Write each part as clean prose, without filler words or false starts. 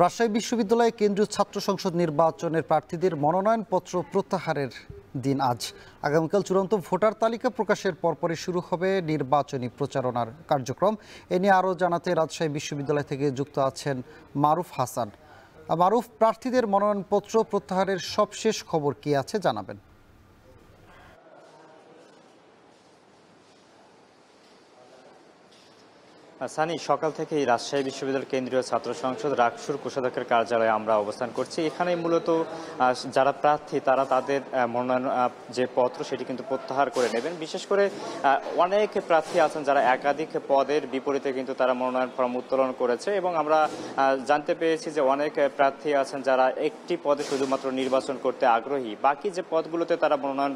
রাজশাহী বিশ্ববিদ্যালয়ে কেন্দ্রীয় ছাত্র সংসদ নির্বাচনের প্রার্থীদের মনোনয়নপত্র প্রত্যাহারের দিন আজ। আগামীকাল চূড়ান্ত ভোটার তালিকা প্রকাশের পরপরই শুরু হবে নির্বাচনী প্রচারণার কার্যক্রম। এ নিয়ে আরও জানাতে রাজশাহী বিশ্ববিদ্যালয় থেকে যুক্ত আছেন মারুফ হাসান। মারুফ, প্রার্থীদের মনোনয়নপত্র প্রত্যাহারের সবশেষ খবর কি আছে জানাবেন। সানি, সকাল থেকেই রাজশাহী বিশ্ববিদ্যালয়ের কেন্দ্রীয় ছাত্র সংসদ রাকসুর কোষাধ্যক্ষের কার্যালয়ে আমরা অবস্থান করছি। এখানে মূলত যারা প্রার্থী তারা তাদের মনোনয়ন যে পত্র সেটি কিন্তু প্রত্যাহার করে নেবেন। বিশেষ করে অনেক প্রার্থী আছেন যারা একাধিক পদের বিপরীতে কিন্তু তারা মনোনয়ন ফর্ম উত্তোলন করেছে এবং আমরা জানতে পেরেছি যে অনেক প্রার্থী আছেন যারা একটি পদে শুধুমাত্র নির্বাচন করতে আগ্রহী, বাকি যে পদগুলোতে তারা মনোনয়ন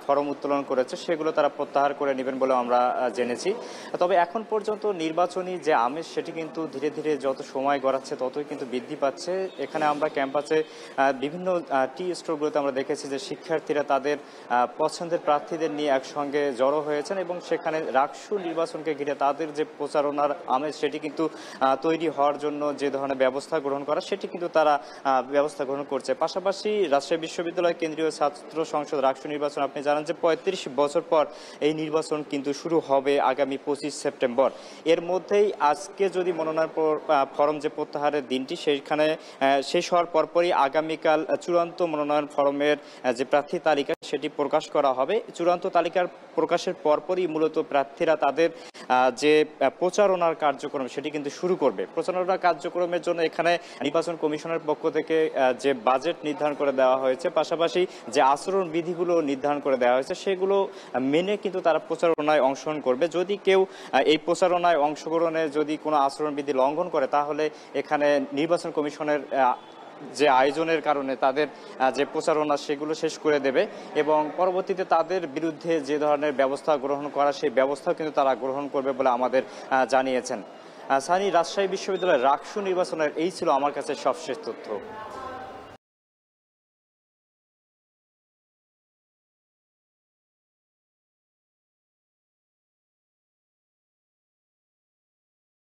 ফর্ম উত্তোলন করেছে সেগুলো তারা প্রত্যাহার করে নেবেন বলে আমরা জেনেছি। তবে এখন পর্যন্ত নির্বাচনী যে আমেজ সেটি কিন্তু ধীরে ধীরে যত সময় গড়াচ্ছে ততই কিন্তু বৃদ্ধি পাচ্ছে। এখানে আমরা ক্যাম্পাসে বিভিন্ন টি স্টোরগুলোতে আমরা দেখেছি যে শিক্ষার্থীরা তাদের পছন্দের প্রার্থীদের নিয়ে একসঙ্গে জড়ো হয়েছেন এবং সেখানে রাকসু নির্বাচনকে ঘিরে তাদের যে প্রচারণার আমেজ সেটি কিন্তু তৈরি হওয়ার জন্য যে ধরনের ব্যবস্থা গ্রহণ করা সেটি কিন্তু তারা ব্যবস্থা গ্রহণ করছে। পাশাপাশি রাজশাহী বিশ্ববিদ্যালয় কেন্দ্রীয় ছাত্র সংসদ রাকসু নির্বাচন, আপনি জানেন যে ৩৫ বছর পর এই নির্বাচন কিন্তু শুরু হবে আগামী ২৫ সেপ্টেম্বর। এর মধ্যেই আজকে যদি মনোনয়ন ফরম যে প্রত্যাহারের দিনটি সেইখানে শেষ হওয়ার পরপরই আগামীকাল চূড়ান্ত মনোনয়ন ফরমের যে প্রার্থী তালিকা সেটি প্রকাশ করা হবে। চূড়ান্ত তালিকার প্রকাশের পরপরই মূলত প্রার্থীরা তাদের যে প্রচারণার কার্যক্রম সেটি কিন্তু শুরু করবে। প্রচারণার কার্যক্রমের জন্য এখানে নির্বাচন কমিশনের পক্ষ থেকে যে বাজেট নির্ধারণ করে দেওয়া হয়েছে, পাশাপাশি যে আচরণ বিধিগুলো নির্ধারণ করে দেওয়া হয়েছে সেগুলো মেনে কিন্তু তারা প্রচারণায় অংশগ্রহণ করবে। যদি কেউ এই প্রচারণায় অংশগ্রহণে যদি কোনো আচরণবিধি লঙ্ঘন করে তাহলে এখানে নির্বাচন কমিশনের যে আয়োজনের কারণে তাদের যে প্রচারণা সেগুলো শেষ করে দেবে এবং পরবর্তীতে তাদের বিরুদ্ধে যে ধরনের ব্যবস্থা গ্রহণ করা সেই ব্যবস্থাও কিন্তু তারা গ্রহণ করবে বলে আমাদের জানিয়েছেন। সানি, রাজশাহী বিশ্ববিদ্যালয়ের রাকসু নির্বাচনের এই ছিল আমার কাছে সবশেষ তথ্য।